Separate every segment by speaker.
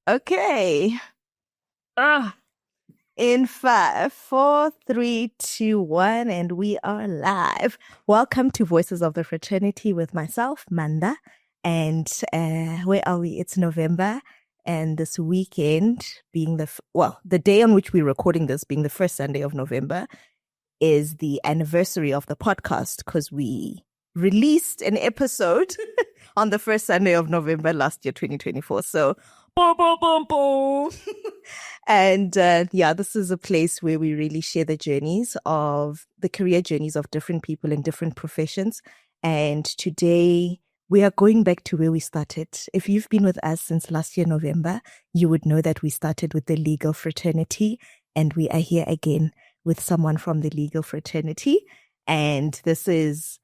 Speaker 1: Okay. Ah, in 5, 4, 3, 2, 1, and we are live. Welcome to Voices of the Fraternity with myself, Manda. And where are we? It's November. And this weekend being the day on which we're recording this being the first Sunday of November is the anniversary of the podcast because we released an episode on the first Sunday of November last year, 2024. So, boom, boom, boom, boom. And this is a place where we really share the career journeys of different people in different professions. And today we are going back to where we started. If you've been with us since last year, November, you would know that we started with the legal fraternity, and we are here again with someone from the legal fraternity. And this is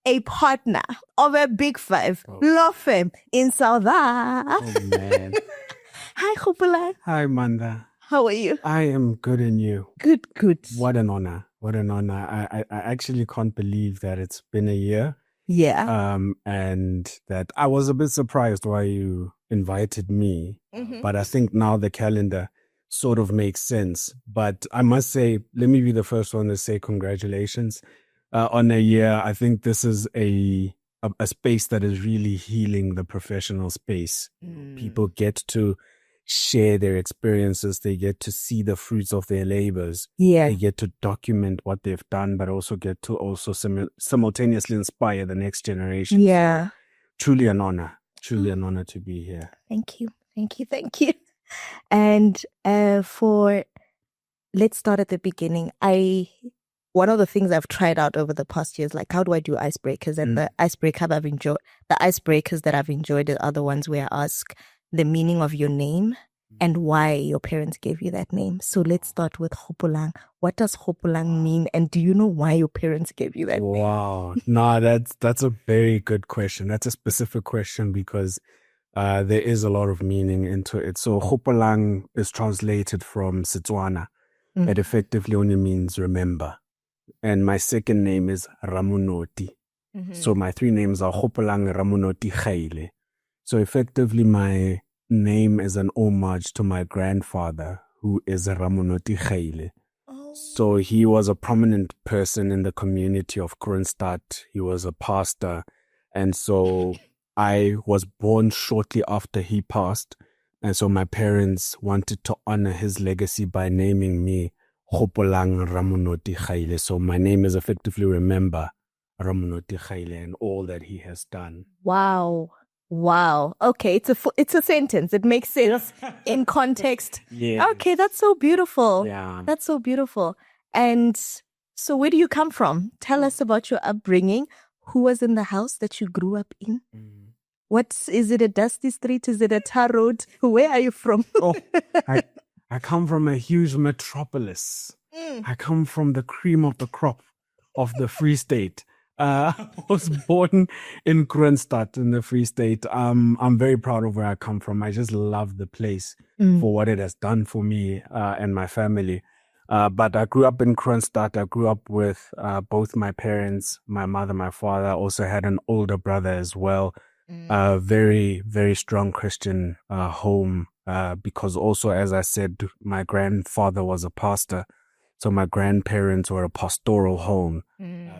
Speaker 1: a partner of a big five law firm in South Africa.
Speaker 2: Oh, man.
Speaker 1: Hi, Khopela.
Speaker 2: Hi, Manda.
Speaker 1: How are you?
Speaker 2: I am good, and you?
Speaker 1: Good.
Speaker 2: What an honor. What an honor. I actually can't believe that it's been a year.
Speaker 1: Yeah.
Speaker 2: And that I was a bit surprised why you invited me.
Speaker 1: Mm-hmm.
Speaker 2: But I think now the calendar sort of makes sense. But I must say, let me be the first one to say congratulations on a year. I think this is a space that is really healing the professional space. People get to share their experiences. They get to see the fruits of their labors.
Speaker 1: Yeah.
Speaker 2: They get to document what they've done, but also get to simultaneously inspire the next generation.
Speaker 1: Yeah.
Speaker 2: So, truly an honor. Truly an honor to be here.
Speaker 1: Thank you. And let's start at the beginning. One of the things I've tried out over the past years, like how do I do icebreakers? And the icebreakers that I've enjoyed are the ones where I ask the meaning of your name and why your parents gave you that name. So let's start with Hopolang. What does Hopolang mean? And do you know why your parents gave you that name?
Speaker 2: Wow. No, that's a very good question. That's a specific question because there is a lot of meaning into it. So Hopolang is translated from Setswana.
Speaker 1: Mm.
Speaker 2: It effectively only means remember. And my second name is Ramunoti.
Speaker 1: Mm-hmm.
Speaker 2: So my three names are Hopolang Ramunoti Khaile. So effectively my name is an homage to my grandfather, who is Ramunoti Khaile.
Speaker 1: Oh.
Speaker 2: So he was a prominent person in the community of Kroonstad. He was a pastor. And so I was born shortly after he passed. And so my parents wanted to honor his legacy by naming me Hopolang Ramunoti Khaile. So my name is effectively Remember Ramunoti Khaile and all that he has done.
Speaker 1: Wow. Okay, it's a sentence. It makes sense in context.
Speaker 2: Yeah.
Speaker 1: Okay, that's so beautiful.
Speaker 2: Yeah.
Speaker 1: That's so beautiful. And so where do you come from? Tell us about your upbringing. Who was in the house that you grew up in? Is it a dusty street? Is it a tar road? Where are you from?
Speaker 2: I come from a huge metropolis. I come from the cream of the crop of the Free State. I was born in Kroonstad in the Free State. I'm very proud of where I come from. I just love the place for what it has done for me and my family. But I grew up in Kroonstad. I grew up with both my parents, my mother, my father. I also had an older brother as well. Very, very strong Christian home because also, as I said, my grandfather was a pastor. So my grandparents were a pastoral home.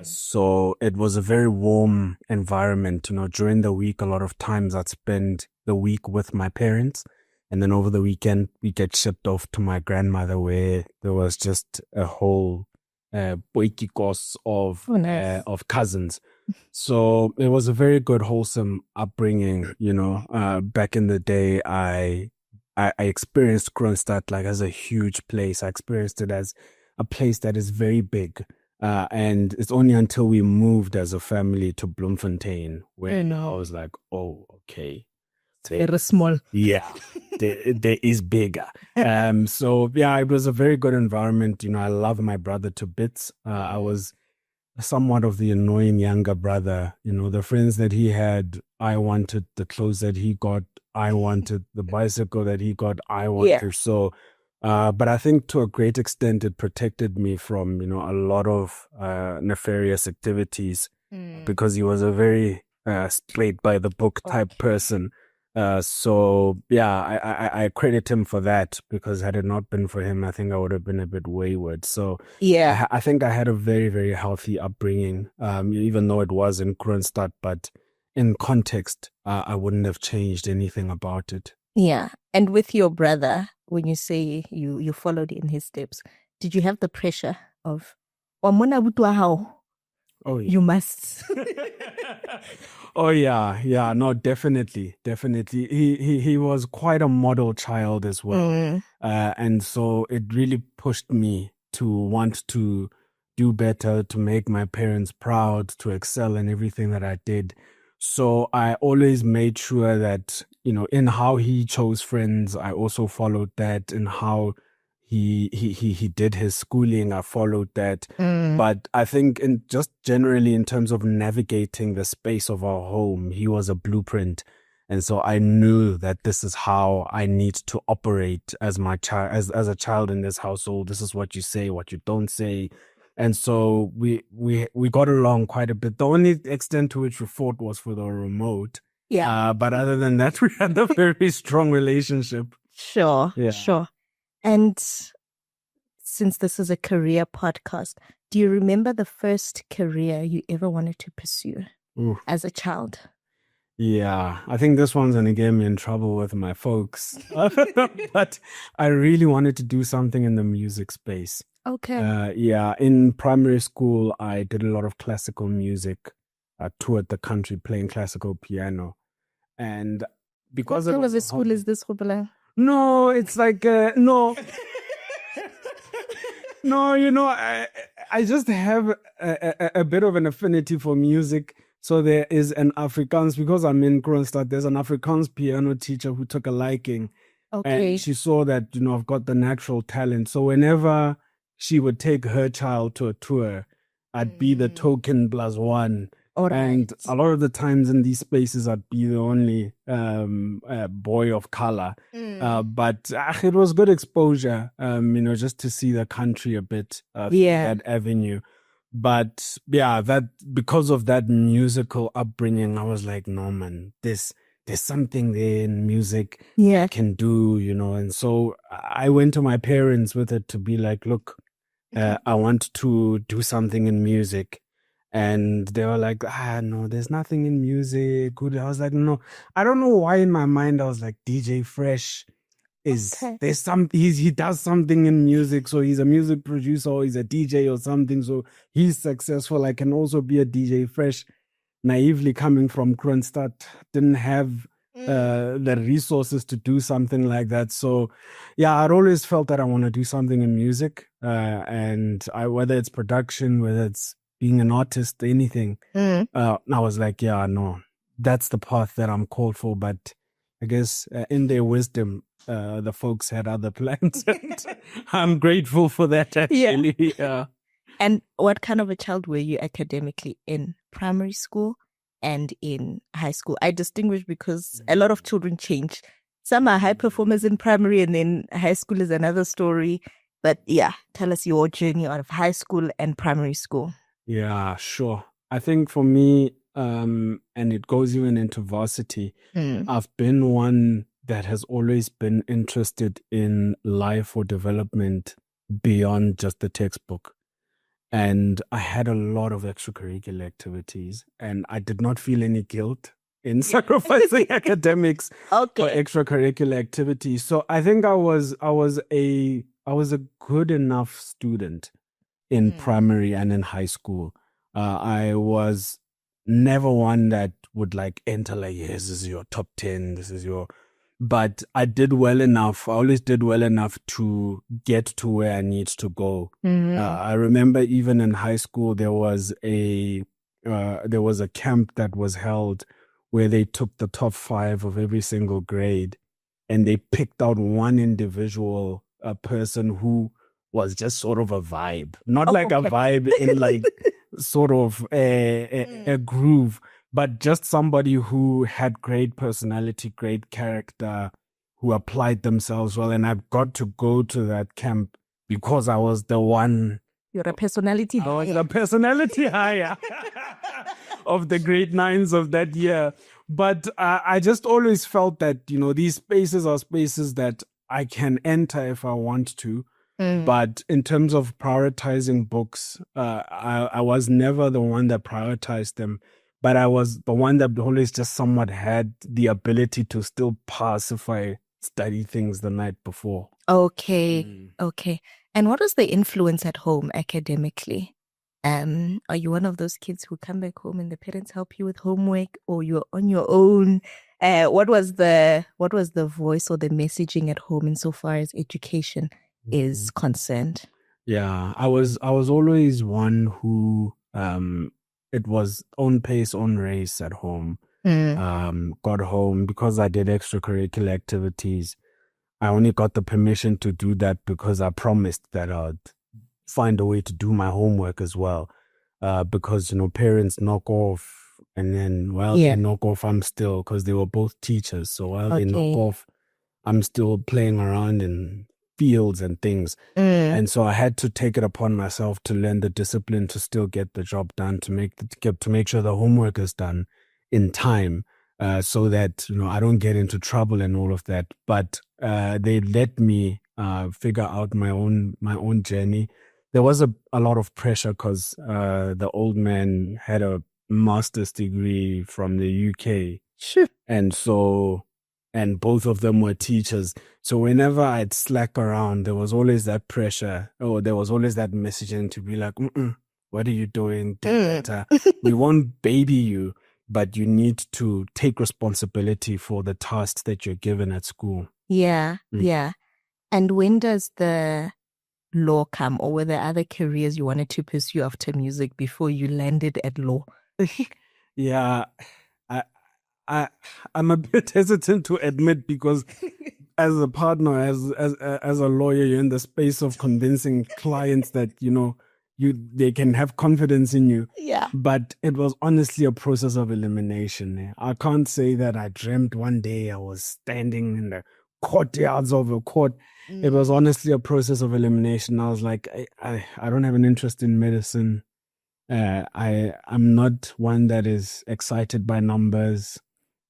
Speaker 2: So it was a very warm environment. You know, during the week, a lot of times I'd spend the week with my parents. And then over the weekend, we get shipped off to my grandmother where there was just a whole boikikos of cousins. So it was a very good, wholesome upbringing. You know, back in the day, I experienced Kroonstad like as a huge place. I experienced it as a place that is very big. And it's only until we moved as a family to Bloemfontein where I was like, oh, okay.
Speaker 1: Very small.
Speaker 2: Yeah, there is bigger. So yeah, it was a very good environment. You know, I love my brother to bits. I was somewhat of the annoying younger brother. You know, the friends that he had, I wanted. The clothes that he got, I wanted. The bicycle that he got, I wanted.
Speaker 1: Yeah.
Speaker 2: So, but I think to a great extent, it protected me from, you know, a lot of nefarious activities because he was a very straight by the book type person. So yeah, I credit him for that, because had it not been for him, I think I would have been a bit wayward. So
Speaker 1: Yeah.
Speaker 2: I think I had a very, very healthy upbringing, even though it was in Kroonstad, but in context, I wouldn't have changed anything about it.
Speaker 1: Yeah. And with your brother, when you say you followed in his steps, did you have the pressure of "Wamona butwa hao,
Speaker 2: Oh yeah.
Speaker 1: you must"?
Speaker 2: Oh yeah, no, definitely. He was quite a model child as well, and so it really pushed me to want to do better, to make my parents proud, to excel in everything that I did. So I always made sure that, in how he chose friends, I also followed that. In how he did his schooling, I followed that. But I think just generally in terms of navigating the space of our home, he was a blueprint. And so I knew that this is how I need to operate as my child, as a child in this household. This is what you say, what you don't say. And so we got along quite a bit. The only extent to which we fought was for the remote.
Speaker 1: Yeah.
Speaker 2: But other than that, we had a very strong relationship.
Speaker 1: Sure.
Speaker 2: Yeah.
Speaker 1: Sure. And since this is a career podcast, do you remember the first career you ever wanted to pursue
Speaker 2: Ooh.
Speaker 1: as a child?
Speaker 2: Yeah, I think this one's going to get me in trouble with my folks. But I really wanted to do something in the music space.
Speaker 1: Okay.
Speaker 2: Yeah, in primary school, I did a lot of classical music. I toured the country playing classical piano. And because
Speaker 1: What kind of school is this, Khobela?
Speaker 2: No, it's like, no. No, I just have a bit of an affinity for music. So there is an Afrikaans, because I'm in Kroonstad, there's an Afrikaans piano teacher who took a liking.
Speaker 1: Okay.
Speaker 2: And she saw that, I've got the natural talent. So whenever she would take her child to a tour, I'd be the token plus one.
Speaker 1: All right.
Speaker 2: And a lot of the times in these spaces, I'd be the only boy of color. But it was good exposure, just to see the country a bit through that avenue. But yeah, that because of that musical upbringing, I was like, no, man, there's something there in music I can do, And so I went to my parents with it to be like, look, I want to do something in music. And they were like, no, there's nothing in music. I was like, no, I don't know why in my mind I was like, DJ Fresh there's he does something in music. So he's a music producer or he's a DJ or something. So he's successful. I can also be a DJ Fresh. Naively coming from Kroonstad, didn't have the resources to do something like that. So yeah, I'd always felt that I want to do something in music. And whether it's production, whether it's being an artist, anything, I was like, yeah, no, that's the path that I'm called for. But I guess in their wisdom, the folks had other plans. And I'm grateful for that, actually. Yeah.
Speaker 1: And what kind of a child were you academically in primary school and in high school? I distinguish because a lot of children change. Some are high performers in primary, and then high school is another story. But yeah, tell us your journey out of high school and primary school.
Speaker 2: Yeah, sure. I think for me, and it goes even into varsity, I've been one that has always been interested in life or development beyond just the textbook. And I had a lot of extracurricular activities, and I did not feel any guilt in sacrificing academics for extracurricular activities. So I think I was a good enough student in primary and in high school. I was never one that would like enter like, yes, this is your top 10, this is your... But I did well enough. I always did well enough to get to where I need to go. I remember even in high school, there was a camp that was held where they took the top 5 of every single grade, and they picked out one individual person who was just sort of a vibe, not like a vibe in like sort of a groove, but just somebody who had great personality, great character, who applied themselves well. And I got to go to that camp because I was the one.
Speaker 1: You're a personality hire.
Speaker 2: I was the personality hire of the grade 9s of that year, But I just always felt that, these spaces are spaces that I can enter if I want to. But in terms of prioritizing books, I was never the one that prioritized them, but I was the one that always just somewhat had the ability to still pass if I study things the night before.
Speaker 1: Okay. Okay. And what was the influence at home academically? Are you one of those kids who come back home and the parents help you with homework, or you're on your own? What was the voice or the messaging at home insofar as education is concerned?
Speaker 2: Yeah, I was always one who it was own pace, own race at home. Got home because I did extracurricular activities. I only got the permission to do that because I promised that I'd find a way to do my homework as well. Because, parents knock off and then while they knock off, I'm still, because they were both teachers. So while they knock off, I'm still playing around in fields and things. And so I had to take it upon myself to learn the discipline to still get the job done, to make sure the homework is done in time. So that I don't get into trouble and all of that. But they let me figure out my own journey. There was a lot of pressure because the old man had a master's degree from the UK, and both of them were teachers. So whenever I'd slack around, there was always that pressure, or there was always that messaging to be like, "What are you doing? We won't baby you." But you need to take responsibility for the tasks that you're given at school.
Speaker 1: Yeah. And when does the law come, or were there other careers you wanted to pursue after music before you landed at law?
Speaker 2: Yeah, I'm a bit hesitant to admit because as a partner, as a lawyer, you're in the space of convincing clients that, they can have confidence in you.
Speaker 1: Yeah.
Speaker 2: But it was honestly a process of elimination. I can't say that I dreamt one day I was standing in the courtyards of a court. It was honestly a process of elimination. I was like, I don't have an interest in medicine. I'm not one that is excited by numbers.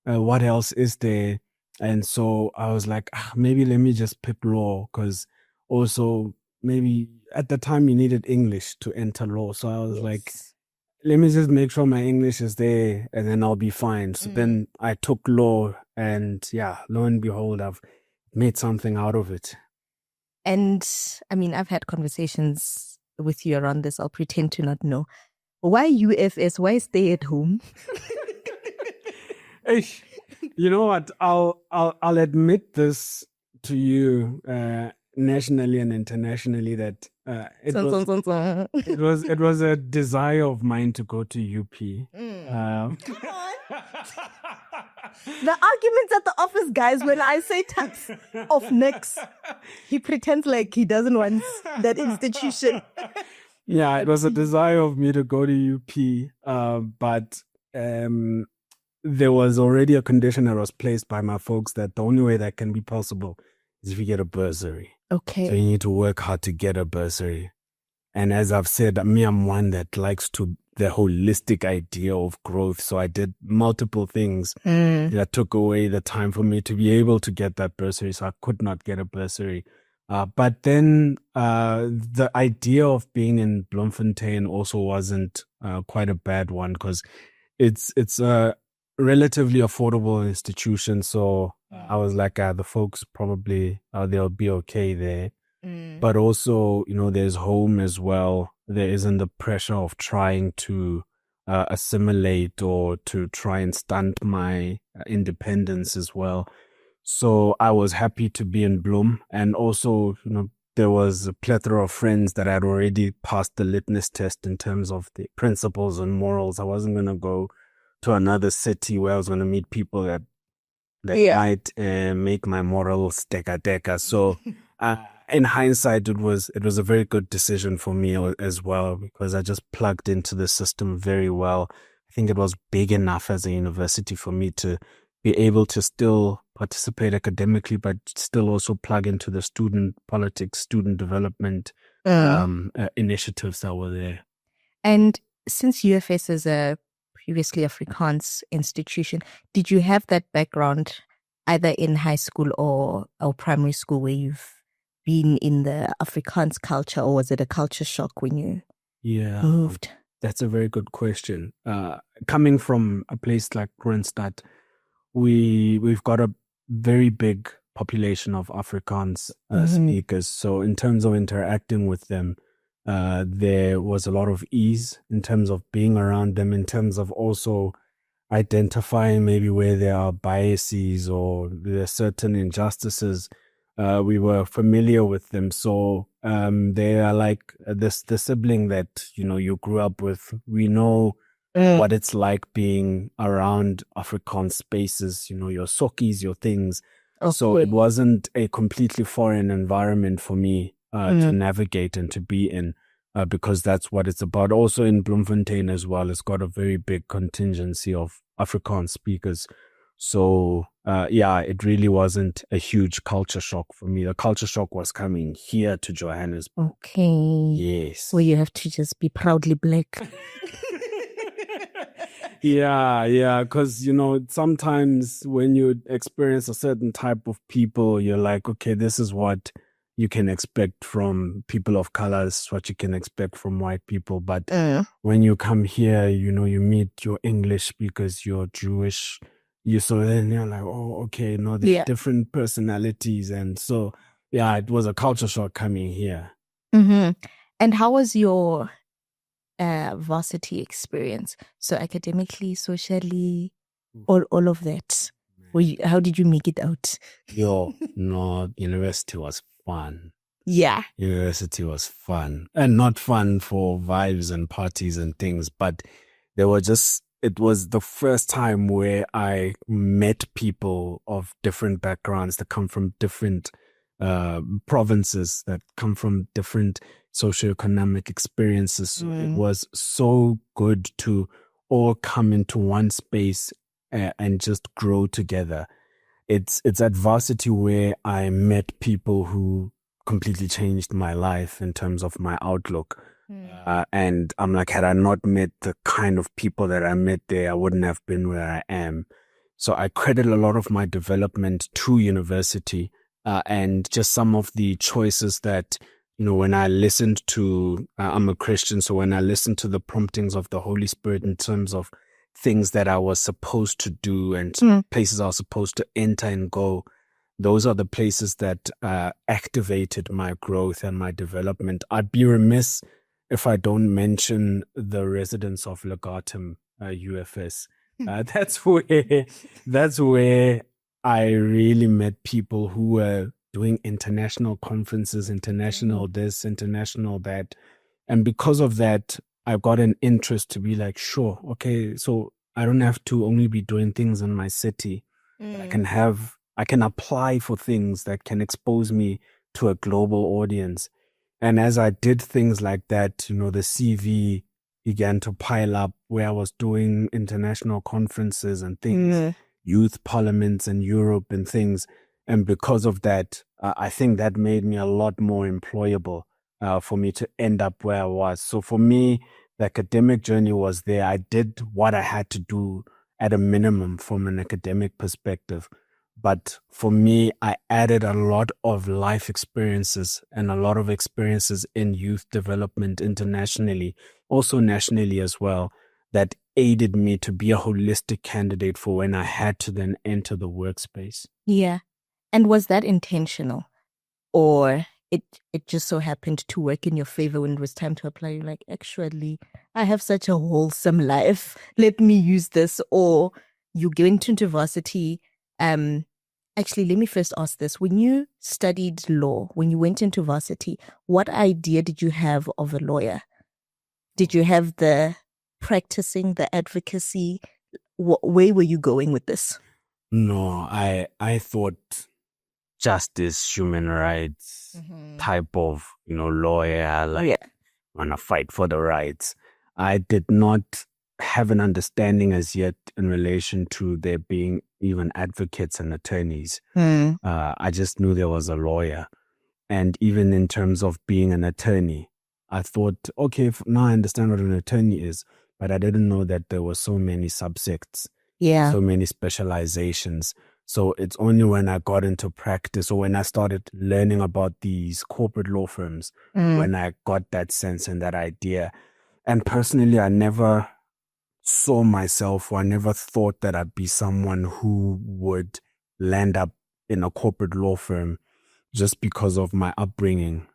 Speaker 2: What else is there? And so I was like, maybe let me just pick law, because also maybe at the time you needed English to enter law. So I was like, let me just make sure my English is there and then I'll be fine. So then I took law, and lo and behold, I've made something out of it.
Speaker 1: And I mean, I've had conversations with you around this. I'll pretend to not know. Why UFS? Why stay at home?
Speaker 2: Hey, you know what? I'll admit this to you nationally and internationally that it was a desire of mine to go to UP.
Speaker 1: The arguments at the office, guys, when I say tax of Nix, he pretends like he doesn't want that institution.
Speaker 2: Yeah, it was a desire of me to go to UP, but there was already a condition that was placed by my folks that the only way that can be possible is if you get a bursary.
Speaker 1: Okay.
Speaker 2: So you need to work hard to get a bursary. And as I've said, I'm one that likes the holistic idea of growth. So I did multiple things that took away the time for me to be able to get that bursary. So I could not get a bursary. But then the idea of being in Bloemfontein also wasn't quite a bad one, because it's a relatively affordable institution. So I was like, the folks probably they'll be okay there. But also, there's home as well. There isn't the pressure of trying to assimilate or to try and stunt my independence as well. So I was happy to be in Bloem. And also, there was a plethora of friends that had already passed the litmus test in terms of the principles and morals. I wasn't going to go to another city where I was going to meet people that might make my morals deca. So in hindsight, it was a very good decision for me as well, because I just plugged into the system very well. I think it was big enough as a university for me to be able to still participate academically, but still also plug into the student politics, student development initiatives that were there.
Speaker 1: And since UFS is a previously Afrikaans institution. Did you have that background either in high school or primary school where you've been in the Afrikaans culture, or was it a culture shock when you moved?
Speaker 2: That's a very good question. Coming from a place like Kroonstad, we've got a very big population of Afrikaans speakers. So in terms of interacting with them, there was a lot of ease in terms of being around them, in terms of also identifying maybe where there are biases or there are certain injustices. We were familiar with them. So they are like the sibling that, you grew up with. We know what it's like being around Afrikaans spaces, your sokkies, your things.
Speaker 1: Okay.
Speaker 2: So it wasn't a completely foreign environment for me to navigate and to be in, because that's what it's about. Also in Bloemfontein as well, it's got a very big contingency of Afrikaans speakers. So it really wasn't a huge culture shock for me. The culture shock was coming here to Johannesburg.
Speaker 1: Okay.
Speaker 2: Yes.
Speaker 1: Where you have to just be proudly black.
Speaker 2: Yeah, because, sometimes when you experience a certain type of people, you're like, okay, this is what you can expect from people of color, this is what you can expect from white people. But when you come here, you meet your English speakers, you're Jewish, then you're like, oh, okay, there's different personalities. And so, it was a culture shock coming here.
Speaker 1: Mm-hmm. And how was your varsity experience? So academically, socially, all of that. How did you make it out?
Speaker 2: University was fun.
Speaker 1: Yeah.
Speaker 2: University was fun. And not fun for vibes and parties and things, but it was the first time where I met people of different backgrounds that come from different provinces, that come from different socioeconomic experiences. So it was so good to all come into one space and just grow together. It's at varsity where I met people who completely changed my life in terms of my outlook. And I'm like, had I not met the kind of people that I met there, I wouldn't have been where I am. So I credit a lot of my development to university, and just some of the choices that, when I listened to, I'm a Christian, so when I listened to the promptings of the Holy Spirit in terms of things that I was supposed to do and places I was supposed to enter and go, those are the places that activated my growth and my development. I'd be remiss if I don't mention the residents of Legatum UFS. That's where I really met people who were doing international conferences, international this, international that. And because of that, I've got an interest to be like, sure, okay, so I don't have to only be doing things in my city. I can apply for things that can expose me to a global audience. And as I did things like that, the CV began to pile up where I was doing international conferences and things, youth parliaments in Europe and things. And because of that, I think that made me a lot more employable for me to end up where I was. So for me, the academic journey was there. I did what I had to do at a minimum from an academic perspective. But for me, I added a lot of life experiences and a lot of experiences in youth development internationally, also nationally as well, that aided me to be a holistic candidate for when I had to then enter the workspace.
Speaker 1: Yeah. And was that intentional? Or it just so happened to work in your favor when it was time to apply? You're like, actually, I have such a wholesome life. Let me use this. Or you went into varsity. Actually, let me first ask this. When you studied law, when you went into varsity, what idea did you have of a lawyer? Did you have the practicing, the advocacy? Where were you going with this?
Speaker 2: No, I thought justice, human rights type of, lawyer, want to fight for the rights. I did not have an understanding as yet in relation to there being even advocates and attorneys. I just knew there was a lawyer. And even in terms of being an attorney, I thought, okay, now I understand what an attorney is. but I didn't know that there were so many subsects,
Speaker 1: Yeah.
Speaker 2: so many specializations. So it's only when I got into practice or when I started learning about these corporate law firms when I got that sense and that idea. And personally, I never saw myself, or I never thought that I'd be someone who would land up in a corporate law firm just because of my upbringing.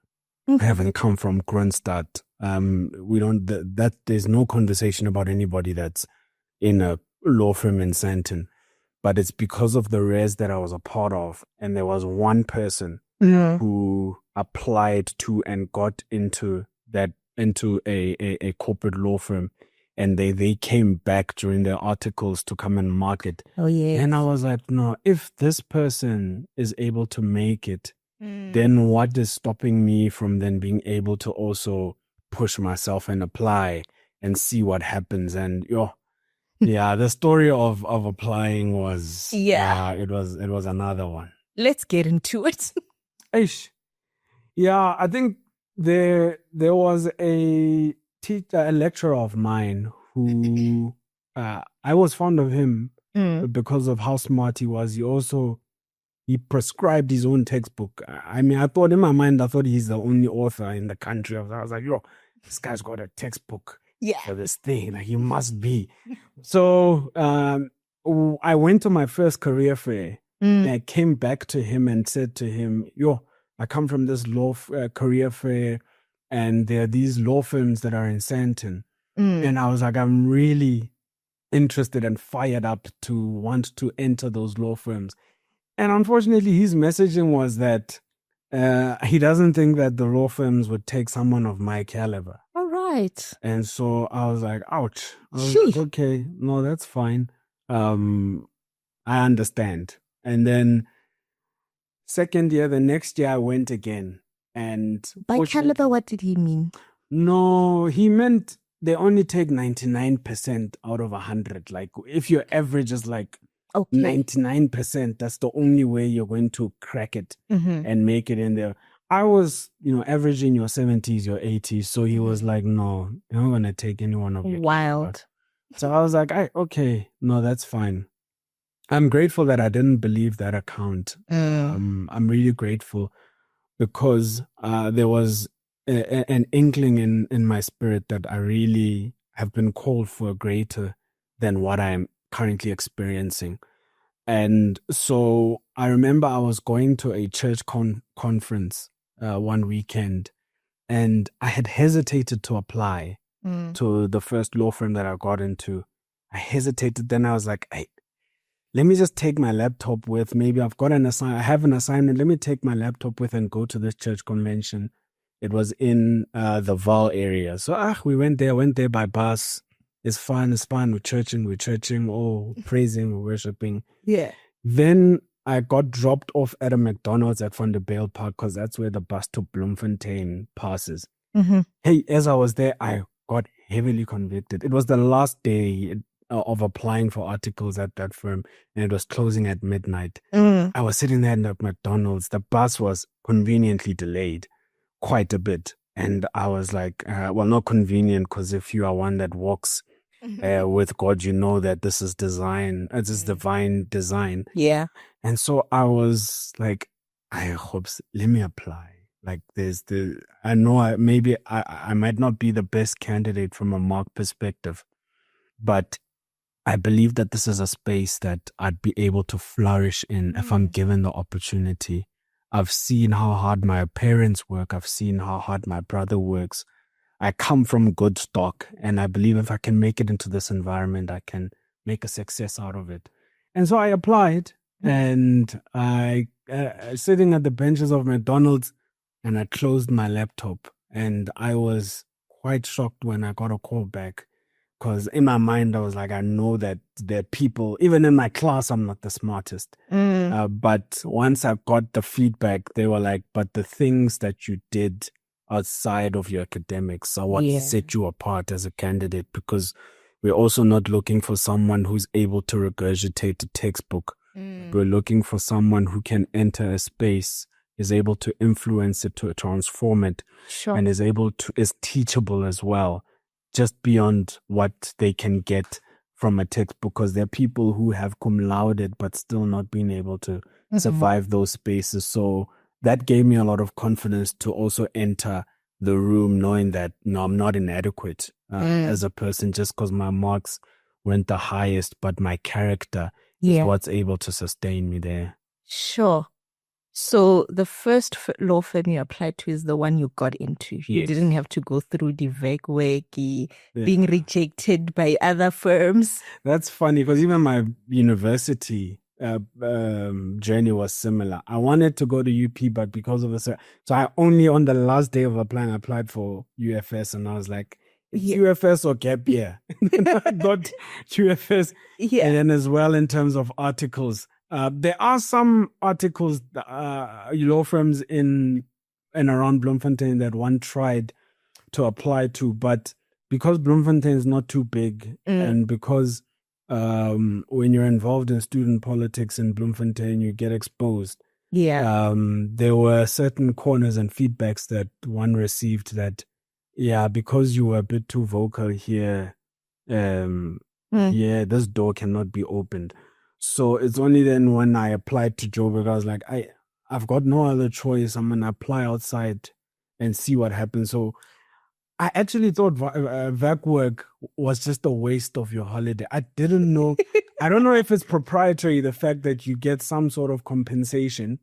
Speaker 2: I haven't come from Kronstadt. We don't, that there's no conversation about anybody that's in a law firm in Sandton, but it's because of the res that I was a part of. And there was one person who applied to and got into a corporate law firm. And they came back during their articles to come and market.
Speaker 1: Oh, yeah.
Speaker 2: And I was like, no, if this person is able to make it, then what is stopping me from then being able to also push myself and apply and see what happens? And yeah, the story of applying was it was another one.
Speaker 1: Let's get into it.
Speaker 2: Eish. Yeah, I think there was a teacher, a lecturer of mine who I was fond of him because of how smart he was. He prescribed his own textbook. I mean, I thought in my mind, he's the only author in the country. I was like, this guy's got a textbook for this thing. Like, he must be. So I went to my first career fair and I came back to him and said to him, I come from this career fair and there are these law firms that are in Sandton. And I was like, I'm really interested and fired up to want to enter those law firms. And unfortunately, his messaging was that he doesn't think that the law firms would take someone of my caliber.
Speaker 1: All right.
Speaker 2: And so I was like, ouch. I was like, okay, no, that's fine. I understand. And then second year, the next year I went again. And
Speaker 1: by caliber, what did he mean?
Speaker 2: No, he meant they only take 99% out of 100. Like if your average is like 99%, that's the only way you're going to crack it and make it in there. I was, averaging your 70s, your 80s. So he was like, no, you're not going to take anyone of your
Speaker 1: wild.
Speaker 2: So I was like, no, that's fine. I'm grateful that I didn't believe that account. I'm really grateful because there was an inkling in my spirit that I really have been called for greater than what I'm currently experiencing. And so I remember I was going to a church conference one weekend, and I had hesitated to apply to the first law firm that I got into. I hesitated. Then I was like, hey, let me just take my laptop with. Maybe I have an assignment. Let me take my laptop with and go to this church convention. It was in the Vaal area. So we went there by bus. It's fun. We're churching, praising, we're worshiping.
Speaker 1: Yeah. Then
Speaker 2: I got dropped off at a McDonald's at Van der Bijl Park because that's where the bus to Bloemfontein passes. Hey, as I was there, I got heavily convicted. It was the last day of applying for articles at that firm, and it was closing at midnight. I was sitting there at McDonald's. The bus was conveniently delayed quite a bit. And I was like, not convenient, because if you are one that walks with God, you know that this is divine design.
Speaker 1: Yeah.
Speaker 2: And so I was like, I hope, let me apply. Like I know I might not be the best candidate from a mark perspective, but I believe that this is a space that I'd be able to flourish in if I'm given the opportunity. I've seen how hard my parents work. I've seen how hard my brother works. I come from good stock, and I believe if I can make it into this environment, I can make a success out of it. And so I applied, and I sitting at the benches of McDonald's, and I closed my laptop, and I was quite shocked when I got a call back. Because in my mind, I was like, I know that there are people, even in my class, I'm not the smartest. But once I got the feedback, they were like, but the things that you did outside of your academics are what set you apart as a candidate, because we're also not looking for someone who's able to regurgitate a textbook. We're looking for someone who can enter a space, is able to influence it, to transform it, and is teachable as well. just beyond what they can get from a textbook, because there are people who have cum laude but still not been able to survive those spaces. So that gave me a lot of confidence to also enter the room knowing that, no, I'm not inadequate as a person just because my marks weren't the highest, but my character is what's able to sustain me there.
Speaker 1: Sure. So the first law firm you applied to is the one you got into. You didn't have to go through the work, being rejected by other firms.
Speaker 2: That's funny because even my university journey was similar. I wanted to go to UP, but because of so I only on the last day of applying applied for UFS, and I was like, UFS or gap year. And I got UFS, and then as well in terms of articles. There are some articles, law firms in and around Bloemfontein that one tried to apply to, but because Bloemfontein is not too big, and because when you're involved in student politics in Bloemfontein, you get exposed. There were certain corners and feedbacks that one received that, because you were a bit too vocal here, this door cannot be opened. So it's only then when I applied to Joburg, I was like, I've got no other choice. I'm going to apply outside and see what happens. So I actually thought VAC work was just a waste of your holiday. I didn't know. I don't know if it's proprietary, the fact that you get some sort of compensation.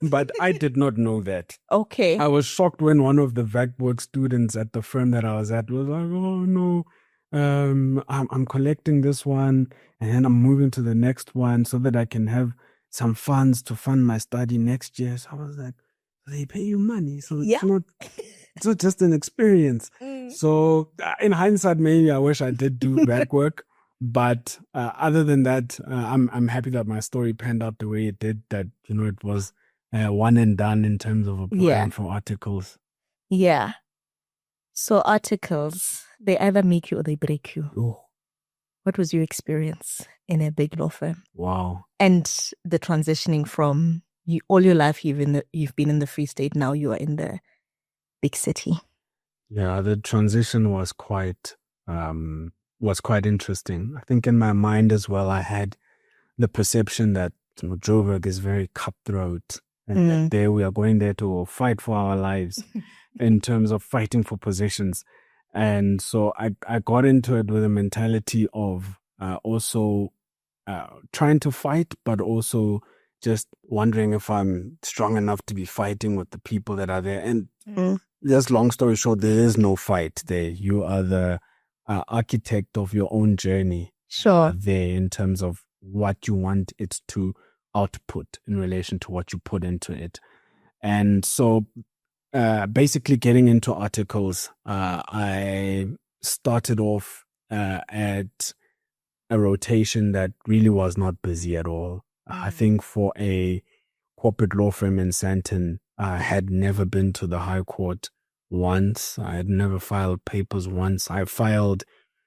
Speaker 2: But I did not know that.
Speaker 1: Okay.
Speaker 2: I was shocked when one of the VAC work students at the firm that I was at was like, oh no, I'm collecting this one and then I'm moving to the next one so that I can have some funds to fund my study next year. So I was like, they pay you money. So it's not just an experience. So in hindsight, maybe I wish I did do back work. But other than that, I'm happy that my story panned out the way it did, that, it was one and done in terms of applying for articles.
Speaker 1: So articles, they either make you or they break you.
Speaker 2: Oh.
Speaker 1: What was your experience in a big law firm?
Speaker 2: Wow.
Speaker 1: And the transitioning from all your life you've been in the Free State, now you are in the big city.
Speaker 2: Yeah, the transition was quite interesting. I think in my mind as well, I had the perception that Joburg is very cutthroat, and that there we are going there to fight for our lives in terms of fighting for positions. And so I got into it with a mentality of also trying to fight, but also just wondering if I'm strong enough to be fighting with the people that are there. And just long story short, there is no fight there. You are the architect of your own journey.
Speaker 1: Sure.
Speaker 2: There in terms of what you want it to output in relation to what you put into it. And so basically getting into articles, I started off at a rotation that really was not busy at all. I think for a corporate law firm in Sandton, I had never been to the High Court once. I had never filed papers once. I filed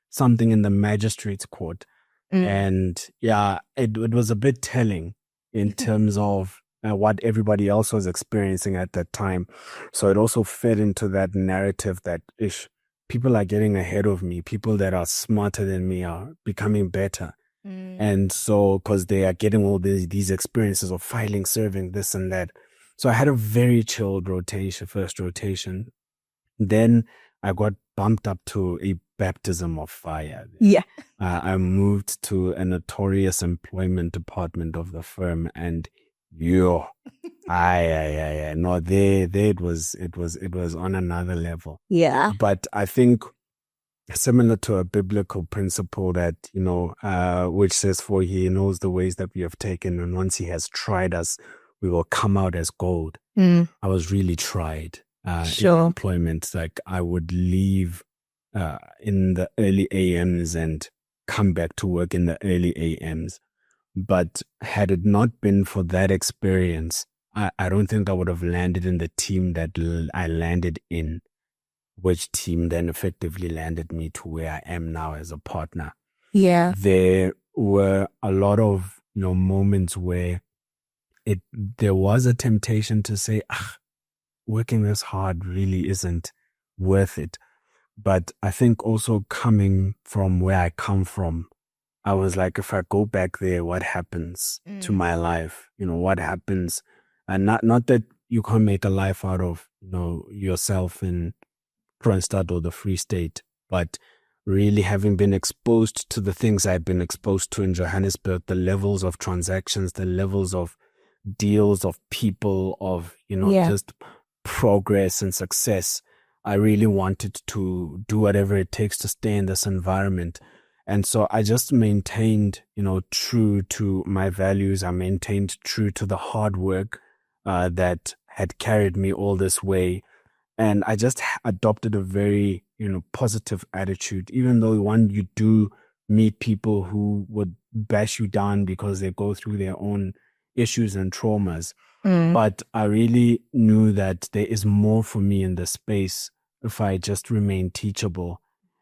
Speaker 2: something in the Magistrates Court. And it was a bit telling in terms of what everybody else was experiencing at that time. So it also fed into that narrative that people are getting ahead of me. People that are smarter than me are becoming better. And so, because they are getting all these experiences of filing, serving, this and that. So I had a very chilled first rotation. Then I got bumped up to a baptism of fire. I moved to a notorious employment department of the firm, and no, there it was on another level. But I think similar to a biblical principle that, which says, for he knows the ways that we have taken, and once he has tried us, we will come out as gold. I was really tried in employment. Like I would leave in the early AMs and come back to work in the early AMs. But had it not been for that experience, I don't think I would have landed in the team that I landed in, which team then effectively landed me to where I am now as a partner. There were a lot of moments where there was a temptation to say, working this hard really isn't worth it. But I think also coming from where I come from, I was like, if I go back there, what happens to my life? What happens? And not that you can't make a life out of, yourself in Kroonstad or the Free State, but really having been exposed to the things I'd been exposed to in Johannesburg, the levels of transactions, the levels of deals, of people, of, just progress and success. I really wanted to do whatever it takes to stay in this environment. And so I just maintained, true to my values. I maintained true to the hard work that had carried me all this way. And I just adopted a very, positive attitude, even though you do meet people who would bash you down because they go through their own issues and traumas. But I really knew that there is more for me in this space if I just remain teachable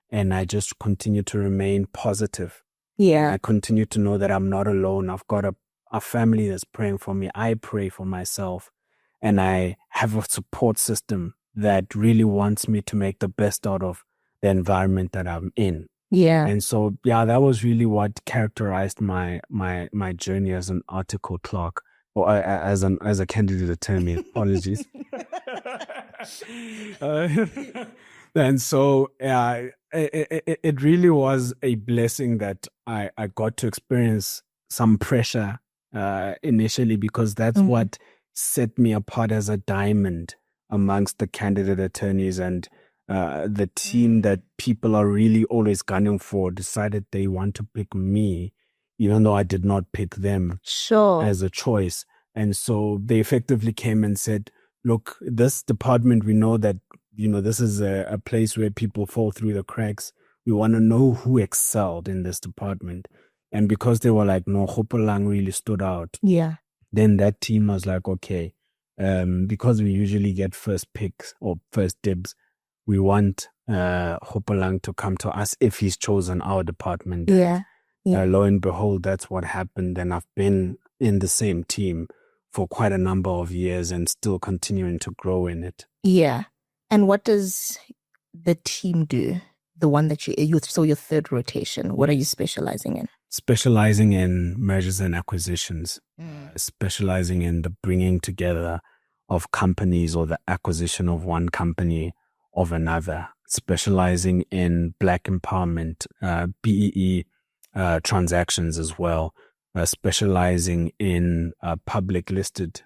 Speaker 2: and I just continue to remain positive.
Speaker 1: Yeah.
Speaker 2: I continue to know that I'm not alone. I've got a family that's praying for me. I pray for myself, and I have a support system that really wants me to make the best out of the environment that I'm in.
Speaker 1: Yeah.
Speaker 2: And so, that was really what characterized my journey as an article clerk, or as a candidate attorney. Apologies. And so, it really was a blessing that I got to experience some pressure initially, because that's what set me apart as a diamond amongst the candidate attorneys, and the team that people are really always gunning for decided they want to pick me, even though I did not pick them as a choice. And so they effectively came and said, look, this department, we know that, this is a place where people fall through the cracks. We want to know who excelled in this department. And because they were like, no, Hopelang really stood out.
Speaker 1: Yeah.
Speaker 2: Then that team was like, okay, because we usually get first picks or first dibs, we want Hopelang to come to us if he's chosen our department.
Speaker 1: Yeah.
Speaker 2: Lo and behold, that's what happened. And I've been in the same team for quite a number of years and still continuing to grow in it.
Speaker 1: Yeah. And what does the team do? The one that so your third rotation, what are you specializing in?
Speaker 2: Specializing in mergers and acquisitions, specializing in the bringing together of companies or the acquisition of one company of another, specializing in Black empowerment, BEE transactions as well, specializing in public listed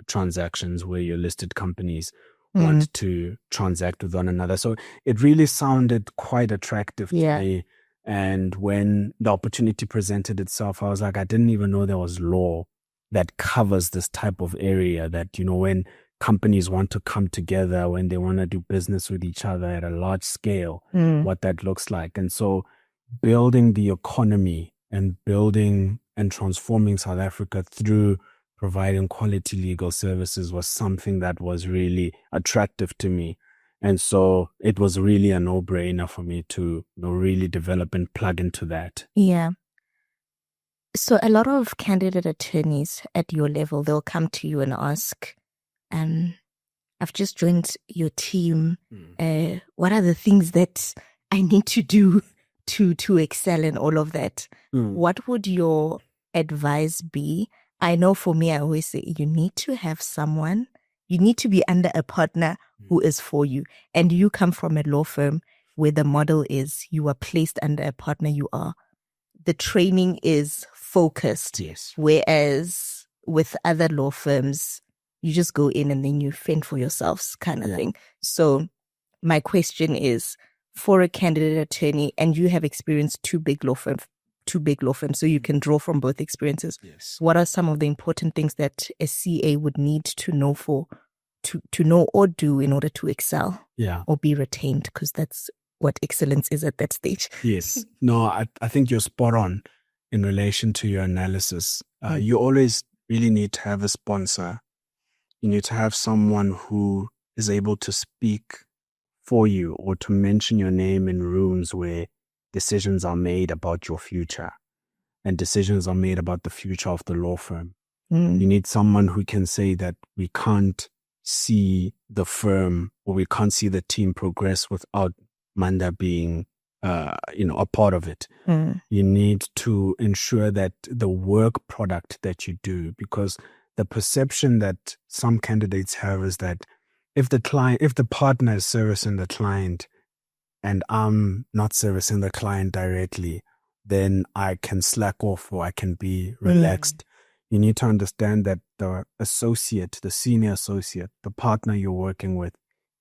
Speaker 2: transactions where your listed companies want to transact with one another. So it really sounded quite attractive to me. And when the opportunity presented itself, I was like, I didn't even know there was law that covers this type of area, that, when companies want to come together, when they want to do business with each other at a large scale, what that looks like. And so building the economy and building and transforming South Africa through providing quality legal services was something that was really attractive to me. And so it was really a no-brainer for me to really develop and plug into that.
Speaker 1: Yeah. So a lot of candidate attorneys at your level, they'll come to you and ask, I've just joined your team. What are the things that I need to do to excel in all of that? What would your advice be? I know for me, I always say you need to have someone, you need to be under a partner who is for you. And you come from a law firm where the model is you are placed under a partner, the training is focused.
Speaker 2: Yes.
Speaker 1: Whereas with other law firms, you just go in and then you fend for yourselves kind of thing. So my question is, for a candidate attorney, and you have experienced two big law firms, so you can draw from both experiences.
Speaker 2: Yes.
Speaker 1: What are some of the important things that a CA would need to know to know or do in order to excel or be retained? Because that's what excellence is at that stage.
Speaker 2: Yes. No, I think you're spot on in relation to your analysis. You always really need to have a sponsor. You need to have someone who is able to speak for you or to mention your name in rooms where decisions are made about your future and decisions are made about the future of the law firm. You need someone who can say that we can't see the firm or we can't see the team progress without Manda being, a part of it. You need to ensure that the work product that you do, because the perception that some candidates have is that if the partner is servicing the client and I'm not servicing the client directly, then I can slack off or I can be relaxed. You need to understand that the senior associate, the partner you're working with,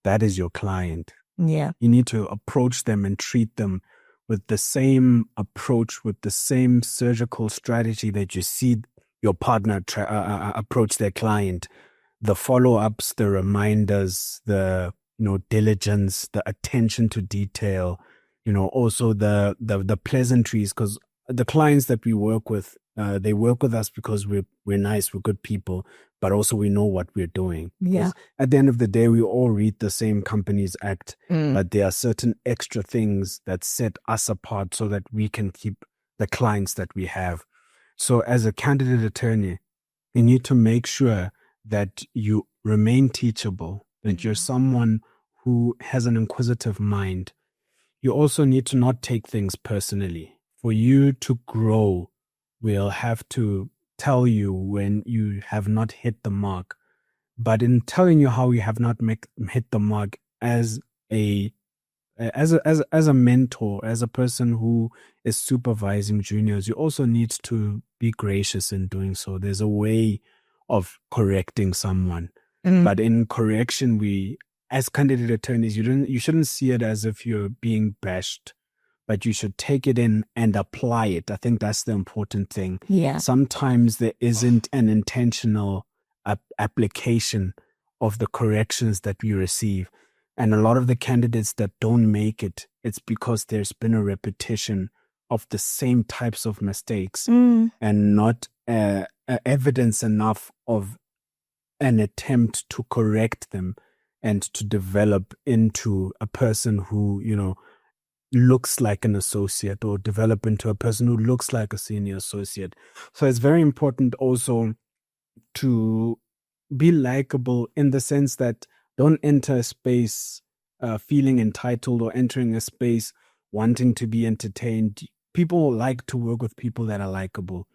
Speaker 2: that is your client.
Speaker 1: Yeah.
Speaker 2: You need to approach them and treat them with the same approach, with the same surgical strategy that you see your partner approach their client. The follow-ups, the reminders, the diligence, the attention to detail, also the pleasantries, because the clients that we work with, they work with us because we're nice, we're good people, but also we know what we're doing.
Speaker 1: Yeah.
Speaker 2: At the end of the day, we all read the same Companies Act, but there are certain extra things that set us apart so that we can keep the clients that we have. So as a candidate attorney, you need to make sure that you remain teachable, that you're someone who has an inquisitive mind. You also need to not take things personally. For you to grow, we'll have to tell you when you have not hit the mark. But in telling you how you have not hit the mark as a mentor, as a person who is supervising juniors, you also need to be gracious in doing so. There's a way of correcting someone. But in correction, we, as candidate attorneys, you shouldn't see it as if you're being bashed, but you should take it in and apply it. I think that's the important thing.
Speaker 1: Yeah.
Speaker 2: Sometimes there isn't an intentional application of the corrections that we receive. And a lot of the candidates that don't make it, it's because there's been a repetition of the same types of mistakes and not evidence enough of an attempt to correct them and to develop into a person who, looks like an associate, or develop into a person who looks like a senior associate. So it's very important also to be likable, in the sense that don't enter a space feeling entitled, or entering a space wanting to be entertained. People like to work with people that are likable.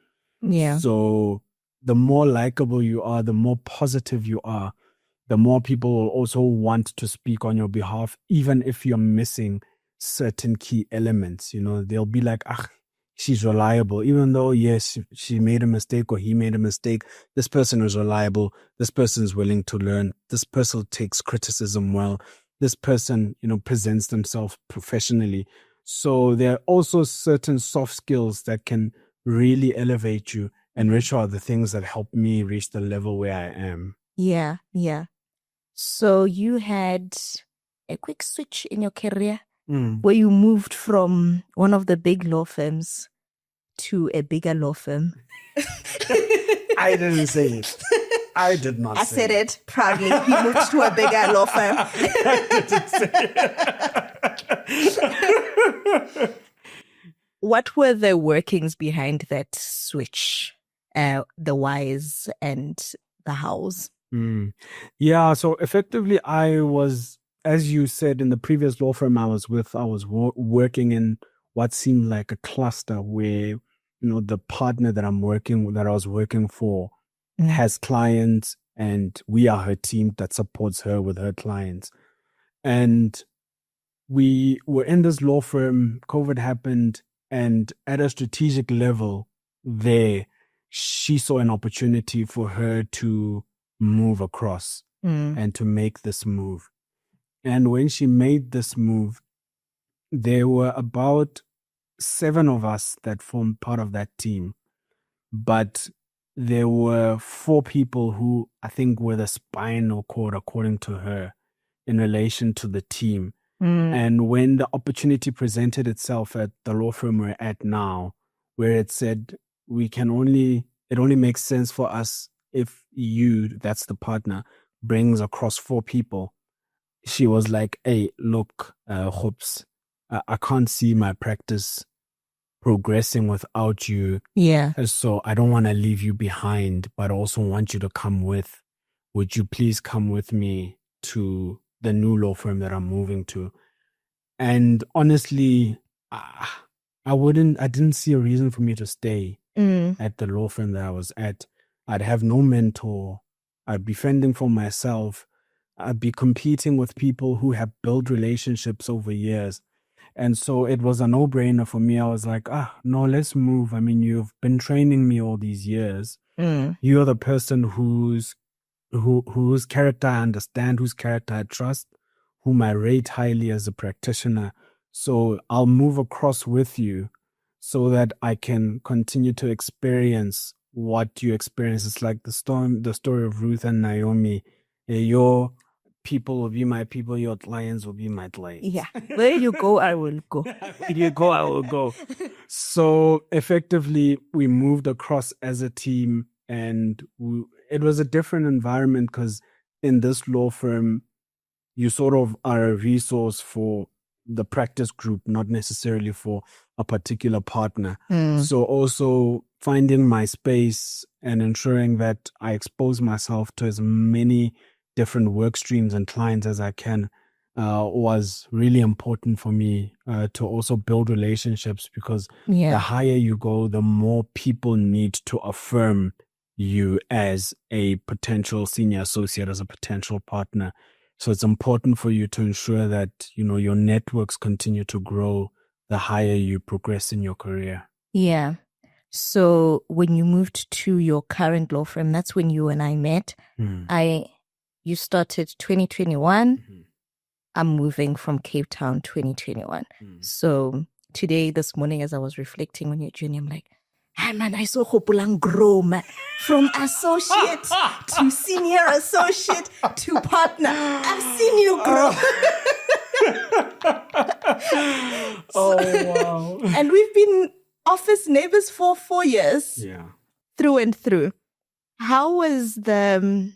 Speaker 1: Yeah.
Speaker 2: So the more likable you are, the more positive you are, the more people will also want to speak on your behalf, even if you're missing certain key elements. They'll be like, she's reliable, even though, yes, she made a mistake or he made a mistake. This person is reliable. This person is willing to learn. This person takes criticism well. This person, presents themselves professionally. So there are also certain soft skills that can really elevate you, and which are the things that help me reach the level where I am.
Speaker 1: Yeah. Yeah. So you had a quick switch in your career where you moved from one of the big law firms to a bigger law firm.
Speaker 2: I didn't say it. I did not
Speaker 1: I
Speaker 2: say
Speaker 1: said it proudly. You moved to a bigger law firm.
Speaker 2: I didn't say it.
Speaker 1: What were the workings behind that switch? The whys and the hows?
Speaker 2: Yeah, so effectively I was, as you said, in the previous law firm I was with, I was working in what seemed like a cluster where, the partner that I was working for has clients, and we are her team that supports her with her clients. And we were in this law firm, COVID happened, and at a strategic level there, she saw an opportunity for her to move across and to make this move. And when she made this move, there were about 7 of us that formed part of that team. But there were 4 people who I think were the spinal cord, according to her, in relation to the team. And when the opportunity presented itself at the law firm we're at now, where it said it only makes sense for us if you, that's the partner, brings across 4 people, she was like, hey, look, Hoops, I can't see my practice progressing without you.
Speaker 1: Yeah.
Speaker 2: So I don't want to leave you behind, but also want you to come with. Would you please come with me to the new law firm that I'm moving to? And honestly, I didn't see a reason for me to stay at the law firm that I was at. I'd have no mentor. I'd be fending for myself. I'd be competing with people who have built relationships over years. And so it was a no-brainer for me. I was like, no, let's move. I mean, you've been training me all these years. You're the person whose character I understand, whose character I trust, whom I rate highly as a practitioner. So I'll move across with you so that I can continue to experience what you experience. It's like the story of Ruth and Naomi. Your people will be my people, your clients will be my clients.
Speaker 1: Yeah. Where you go, I will go.
Speaker 2: Where you go, I will go. So effectively, we moved across as a team, and it was a different environment because in this law firm, you sort of are a resource for the practice group, not necessarily for a particular partner. So also finding my space and ensuring that I expose myself to as many different work streams and clients as I can was really important for me to also build relationships, because the higher you go, the more people need to affirm you as a potential senior associate, as a potential partner. So it's important for you to ensure that, your networks continue to grow the higher you progress in your career.
Speaker 1: Yeah. So when you moved to your current law firm, that's when you and I met. You started 2021. I'm moving from Cape Town 2021. So today, this morning, as I was reflecting on your journey, I'm like, hey man, I saw Hopulang grow, man. From associate to senior associate to partner. I've seen you grow.
Speaker 2: Wow.
Speaker 1: And we've been office neighbors for 4 years.
Speaker 2: Yeah.
Speaker 1: Through and through. How was the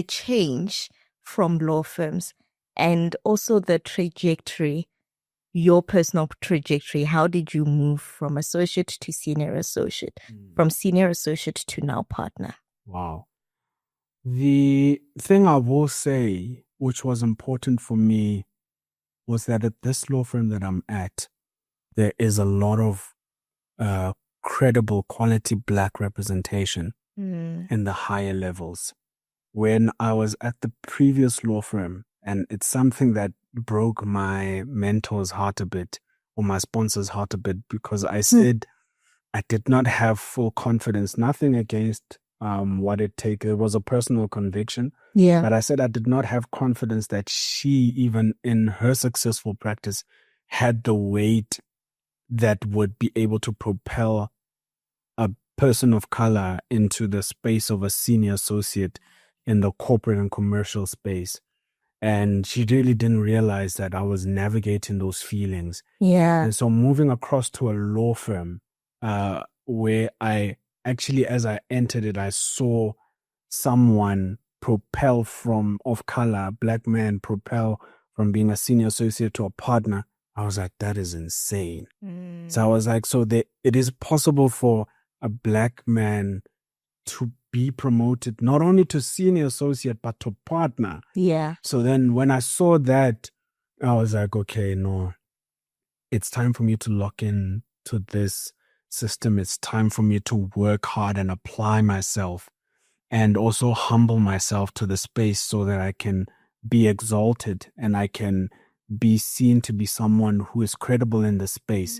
Speaker 1: change from law firms, and also the trajectory, your personal trajectory? How did you move from associate to senior associate, from senior associate to now partner?
Speaker 2: Wow. The thing I will say, which was important for me, was that at this law firm that I'm at, there is a lot of credible quality Black representation in the higher levels. When I was at the previous law firm, and it's something that broke my mentor's heart a bit, or my sponsor's heart a bit, because I said I did not have full confidence, nothing against what it takes. It was a personal conviction.
Speaker 1: Yeah.
Speaker 2: But I said I did not have confidence that she, even in her successful practice, had the weight that would be able to propel a person of color into the space of a senior associate in the corporate and commercial space. And she really didn't realize that I was navigating those feelings.
Speaker 1: Yeah.
Speaker 2: And so moving across to a law firm, where I actually, as I entered it, I saw someone propel from of color, Black man propel from being a senior associate to a partner. I was like, that is insane. So I was like, it is possible for a Black man to be promoted not only to senior associate, but to partner.
Speaker 1: Yeah.
Speaker 2: So then when I saw that, I was like, okay, no, it's time for me to lock in to this system. It's time for me to work hard and apply myself, and also humble myself to the space so that I can be exalted and I can be seen to be someone who is credible in the space.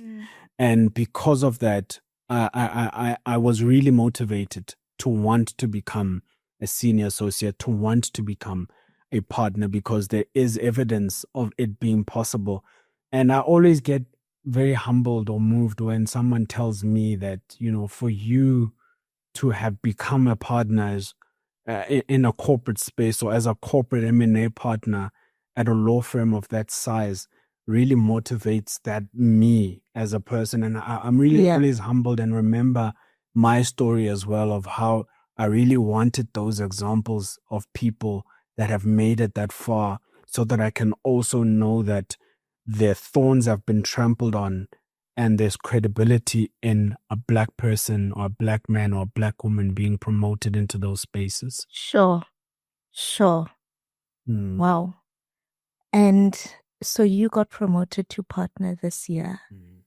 Speaker 2: And because of that, I was really motivated to want to become a senior associate, to want to become a partner, because there is evidence of it being possible. And I always get very humbled or moved when someone tells me that, for you to have become a partner in a corporate space, or as a corporate M&A partner at a law firm of that size, really motivates me as a person. And I'm really always humbled, and remember my story as well, of how I really wanted those examples of people that have made it that far, so that I can also know that their thorns have been trampled on, and there's credibility in a Black person or a Black man or a Black woman being promoted into those spaces.
Speaker 1: Sure. Wow. And So you got promoted to partner this year.
Speaker 2: Mm.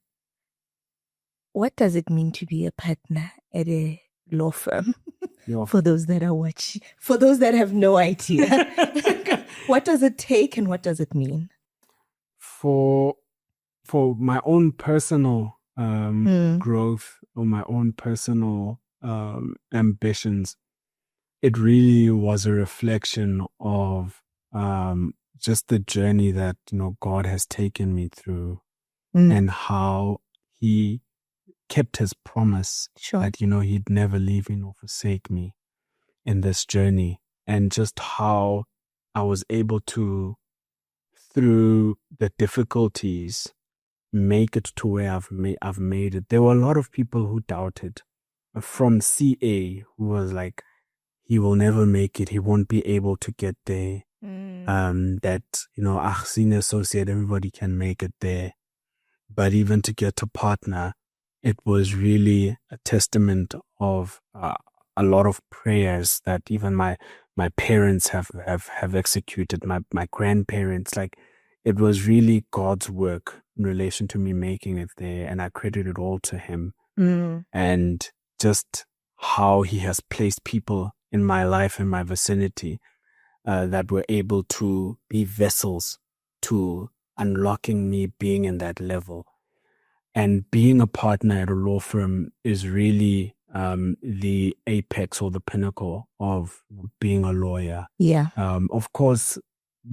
Speaker 1: What does it mean to be a partner at a law firm?
Speaker 2: Yeah.
Speaker 1: For those that are watching, for those that have no idea, what does it take and what does it mean?
Speaker 2: For my own personal growth or my own personal ambitions, it really was a reflection of just the journey that God has taken me through and how He kept His promise that He'd never leave me nor forsake me in this journey, and just how I was able to, through the difficulties, make it to where I've made it. There were a lot of people who doubted, from CA, who was like, he will never make it, he won't be able to get there. That senior associate, everybody can make it there, but even to get to partner, it was really a testament of a lot of prayers that even my parents have executed, my grandparents. Like, it was really God's work in relation to me making it there, and I credit it all to Him. And just how He has placed people in my life, in my vicinity, that were able to be vessels to unlocking me being in that level. And being a partner at a law firm is really the apex or the pinnacle of being a lawyer.
Speaker 1: Yeah.
Speaker 2: Of course,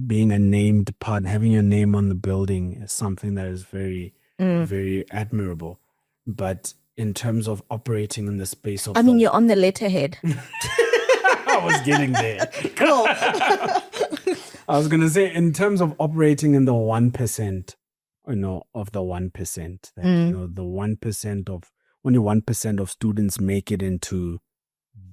Speaker 2: being a named partner, having your name on the building is something that is very, very admirable. But in terms of operating in the space of...
Speaker 1: you're on the letterhead.
Speaker 2: I was getting there.
Speaker 1: Cool.
Speaker 2: I was going to say, in terms of operating in the 1%, of the 1%, that, the 1% of, only 1% of students make it into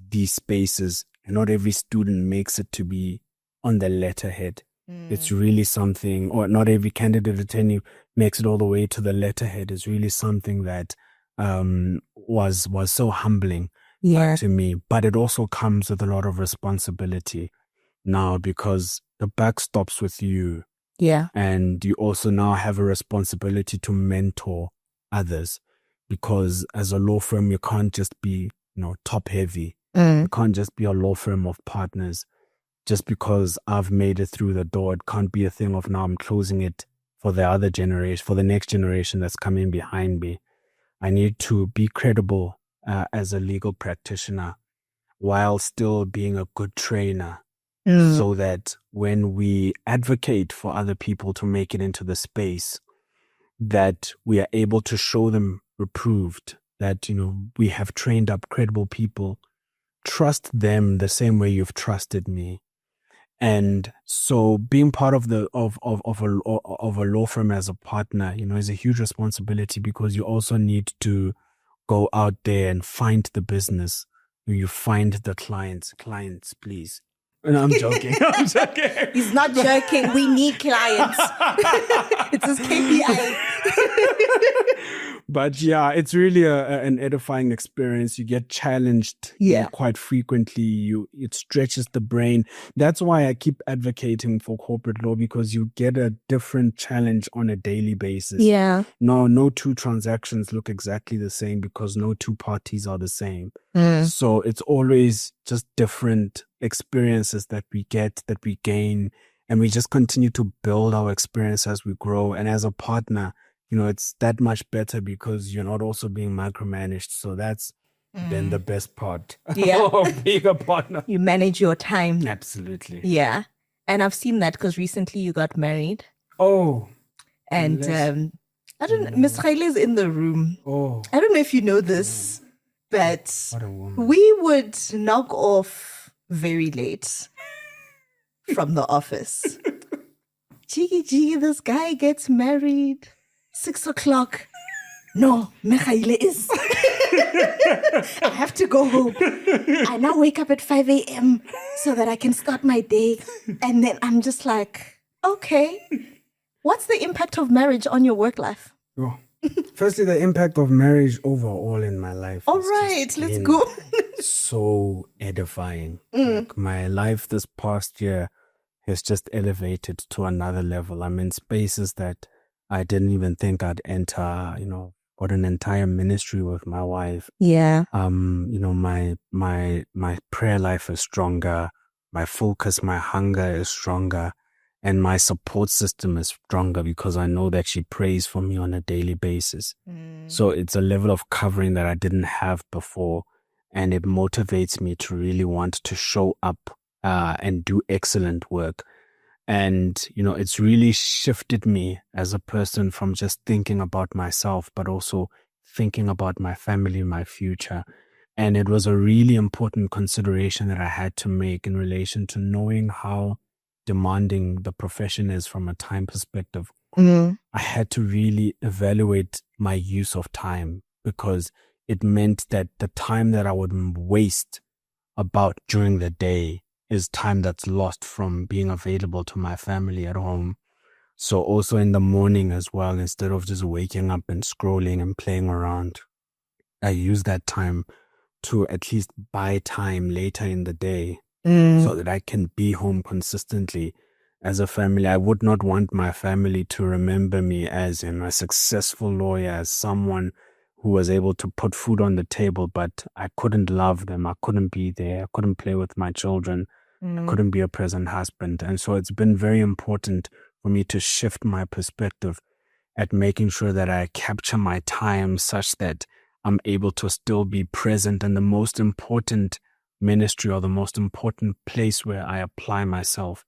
Speaker 2: these spaces, and not every student makes it to be on the letterhead. It's really something, or not every candidate attorney makes it all the way to the letterhead. Is really something that was so humbling to me. But it also comes with a lot of responsibility now, because the buck stops with you.
Speaker 1: Yeah.
Speaker 2: And you also now have a responsibility to mentor others, because as a law firm, you can't just be, top heavy. You can't just be a law firm of partners. Just because I've made it through the door, it can't be a thing of now I'm closing it for the other generation, for the next generation that's coming behind me. I need to be credible as a legal practitioner while still being a good trainer. So that when we advocate for other people to make it into the space, that we are able to show them reproved, that, we have trained up credible people, trust them the same way you've trusted me. And so being part of a law firm as a partner, is a huge responsibility, because you also need to go out there and find the business. You find the clients, please. No, I'm joking.
Speaker 1: He's not joking. We need clients. It's his KPI.
Speaker 2: But yeah, it's really an edifying experience. You get challenged quite frequently. It stretches the brain. That's why I keep advocating for corporate law, because you get a different challenge on a daily basis.
Speaker 1: Yeah.
Speaker 2: No two transactions look exactly the same, because no two parties are the same. So it's always just different experiences that we get, that we gain, and we just continue to build our experience as we grow. And as a partner, it's that much better, because you're not also being micromanaged. So that's been the best part of being a partner.
Speaker 1: You manage your time.
Speaker 2: Absolutely.
Speaker 1: Yeah. And I've seen that, because recently you got married.
Speaker 2: Oh.
Speaker 1: And I don't know, Miss Khaile's in the room.
Speaker 2: Oh.
Speaker 1: I don't know if you know this, but
Speaker 2: What a woman.
Speaker 1: we would knock off very late from the office. Jiggy, this guy gets married 6 o'clock. No, Mikhaile is. I have to go home. I now wake up at 5 a.m. so that I can start my day. And then I'm just like, okay, what's the impact of marriage on your work life?
Speaker 2: Oh. Firstly, the impact of marriage overall in my life.
Speaker 1: All right, let's go.
Speaker 2: So edifying. Like, my life this past year has just elevated to another level. I'm in spaces that I didn't even think I'd enter, got an entire ministry with my wife.
Speaker 1: Yeah.
Speaker 2: My prayer life is stronger. My focus, my hunger is stronger. And my support system is stronger because I know that she prays for me on a daily basis. So it's a level of covering that I didn't have before. And it motivates me to really want to show up and do excellent work. And, it's really shifted me as a person from just thinking about myself, but also thinking about my family, my future. And it was a really important consideration that I had to make in relation to knowing how demanding the profession is from a time perspective. I had to really evaluate my use of time, because it meant that the time that I would waste about during the day is time that's lost from being available to my family at home. So also in the morning as well, instead of just waking up and scrolling and playing around, I use that time to at least buy time later in the day so that I can be home consistently as a family. I would not want my family to remember me as a successful lawyer, as someone who was able to put food on the table, but I couldn't love them. I couldn't be there. I couldn't play with my children. I couldn't be a present husband. And so it's been very important for me to shift my perspective at making sure that I capture my time such that I'm able to still be present. And the most important ministry, or the most important place where I apply myself,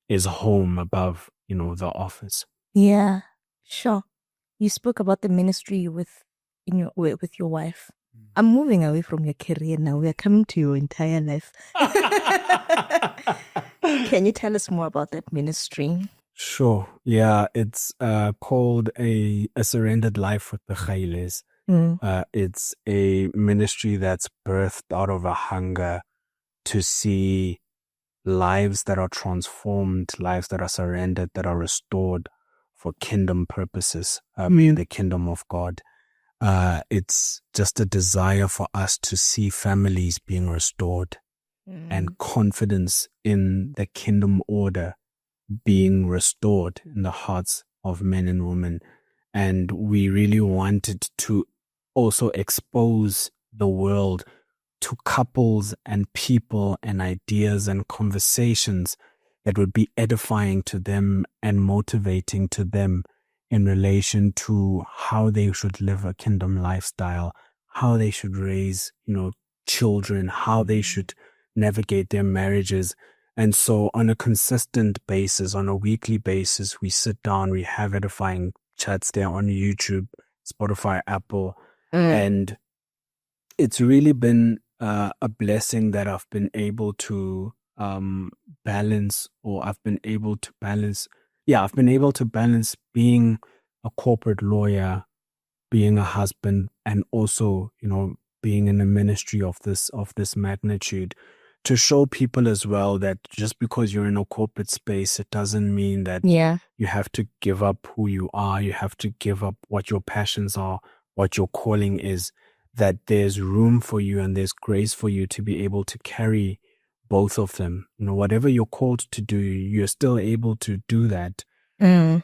Speaker 2: is home above, the office.
Speaker 1: Yeah, sure. You spoke about the ministry with your wife. I'm moving away from your career now. We are coming to your entire life. Can you tell us more about that ministry?
Speaker 2: Sure. Yeah, it's called a Surrendered Life with the Calibre. It's a ministry that's birthed out of a hunger to see lives that are transformed, lives that are surrendered, that are restored for kingdom purposes, the kingdom of God. It's just a desire for us to see families being restored and confidence in the kingdom order being restored in the hearts of men and women. And we really wanted to also expose the world to couples and people and ideas and conversations that would be edifying to them and motivating to them in relation to how they should live a kingdom lifestyle, how they should raise, children, how they should navigate their marriages. And so on a consistent basis, on a weekly basis, we sit down, we have edifying chats there on YouTube, Spotify, Apple, and it's really been a blessing that I've been able to balance being a corporate lawyer, being a husband, and also, being in a ministry of this magnitude, to show people as well that just because you're in a corporate space, it doesn't mean that you have to give up who you are. You have to give up what your passions are, what your calling is, that there's room for you and there's grace for you to be able to carry both of them. Whatever you're called to do, you're still able to do that.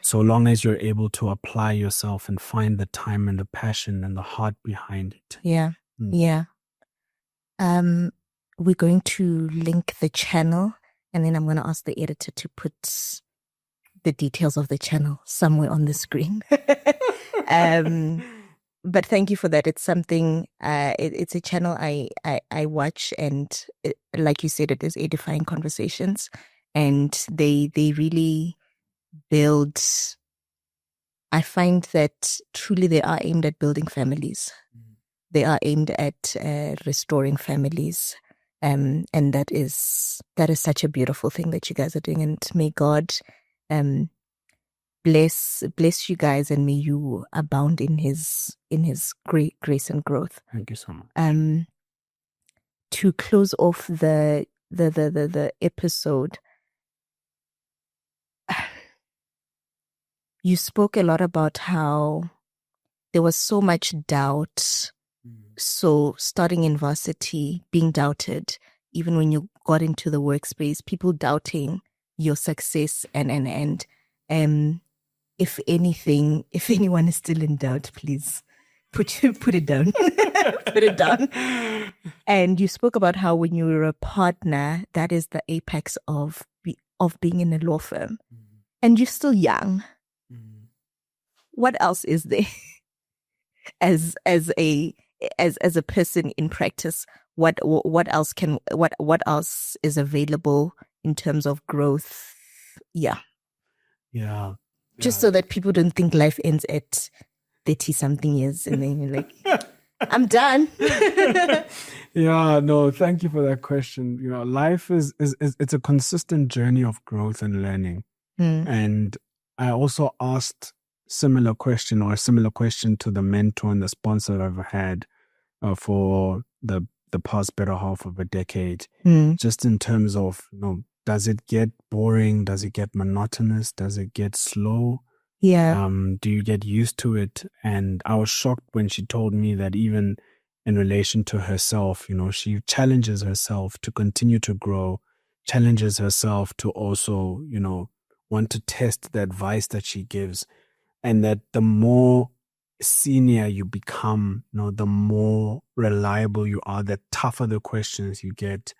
Speaker 2: So long as you're able to apply yourself and find the time and the passion and the heart behind it.
Speaker 1: Yeah. Yeah. We're going to link the channel, and then I'm going to ask the editor to put the details of the channel somewhere on the screen. But thank you for that. It's something, it's a channel I watch, and like you said, it is edifying conversations, and they really build. I find that truly they are aimed at building families. They are aimed at restoring families. And that is such a beautiful thing that you guys are doing. And may God bless you guys, and may you abound in his great grace and growth.
Speaker 2: Thank you so much.
Speaker 1: To close off the episode, you spoke a lot about how there was so much doubt. So starting in varsity, being doubted, even when you got into the workspace, people doubting your success and if anyone is still in doubt, please put it down. Put it down. And you spoke about how when you're a partner, that is the apex of being in a law firm. And you're still young. What else is there as a person in practice? What else is available in terms of growth? Yeah. Just so that people don't think life ends at 30 something years and then you're like, I'm done.
Speaker 2: Yeah, no, thank you for that question. Life is it's a consistent journey of growth and learning. And I also asked a similar question to the mentor and the sponsor I've had for the past better half of a decade. Just in terms of, does it get boring? Does it get monotonous? Does it get slow?
Speaker 1: Yeah.
Speaker 2: Do you get used to it? And I was shocked when she told me that even in relation to herself, she challenges herself to continue to grow, challenges herself to also, want to test the advice that she gives. And that the more senior you become, the more reliable you are, the tougher the questions you get.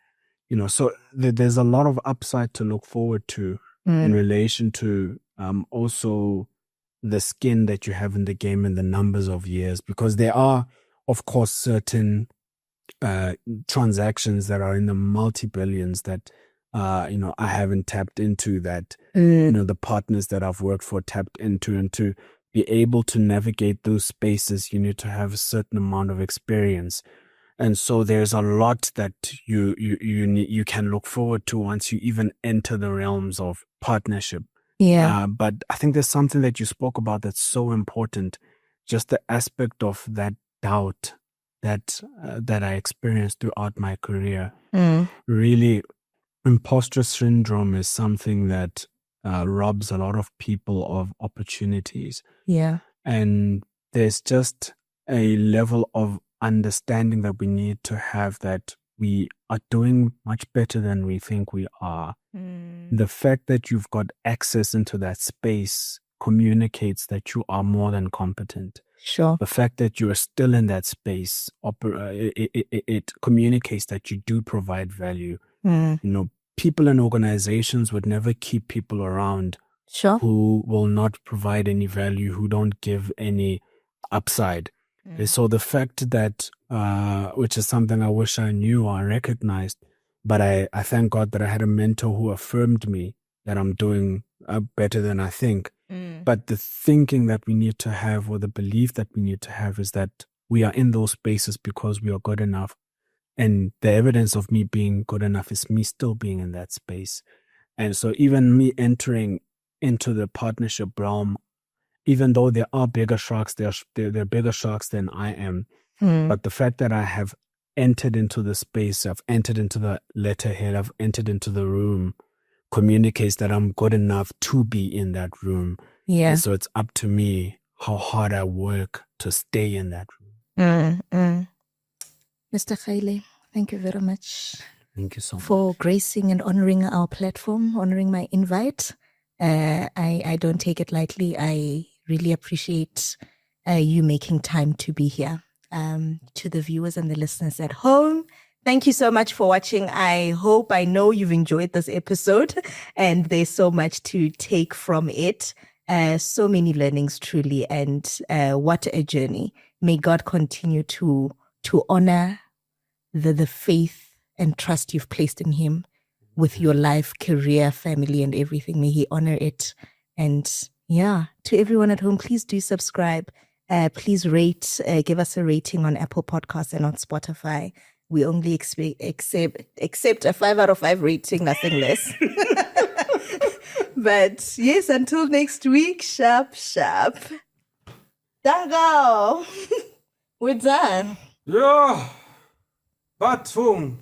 Speaker 2: So there's a lot of upside to look forward to in relation to also the skin that you have in the game and the numbers of years, because there are, of course, certain transactions that are in the multi-billions that I haven't tapped into, that the partners that I've worked for tapped into. And to be able to navigate those spaces, you need to have a certain amount of experience. And so there's a lot that you can look forward to once you even enter the realms of partnership.
Speaker 1: Yeah.
Speaker 2: But I think there's something that you spoke about that's so important, just the aspect of that doubt that I experienced throughout my career. Really, imposter syndrome is something that robs a lot of people of opportunities.
Speaker 1: Yeah.
Speaker 2: And there's just a level of understanding that we need to have, that we are doing much better than we think we are. The fact that you've got access into that space communicates that you are more than competent.
Speaker 1: Sure.
Speaker 2: The fact that you are still in that space, it communicates that you do provide value. People and organizations would never keep people around who will not provide any value, who don't give any upside. So the fact that, which is something I wish I knew or recognized, but I thank God that I had a mentor who affirmed me that I'm doing better than I think. But the thinking that we need to have, or the belief that we need to have, is that we are in those spaces because we are good enough. And the evidence of me being good enough is me still being in that space. And so even me entering into the partnership realm, even though there are bigger sharks, there are bigger sharks than I am. But the fact that I have entered into the space, I've entered into the letterhead, I've entered into the room, communicates that I'm good enough to be in that room.
Speaker 1: Yeah.
Speaker 2: And so it's up to me how hard I work to stay in that room.
Speaker 1: Mr. Khaile, thank you very much.
Speaker 2: Thank you so much
Speaker 1: for gracing and honoring our platform, honoring my invite. I don't take it lightly. I really appreciate you making time to be here. To the viewers and the listeners at home, thank you so much for watching. I know you've enjoyed this episode, and there's so much to take from it. So many learnings, truly, and what a journey. May God continue to honor the faith and trust you've placed in him with your life, career, family, and everything. May he honor it. And to everyone at home, please do subscribe. Please rate, give us a rating on Apple Podcasts and on Spotify. We only accept a 5 out of 5 rating, nothing less. But yes, until next week, sharp. Dango. We're done.
Speaker 2: Yeah. Batung.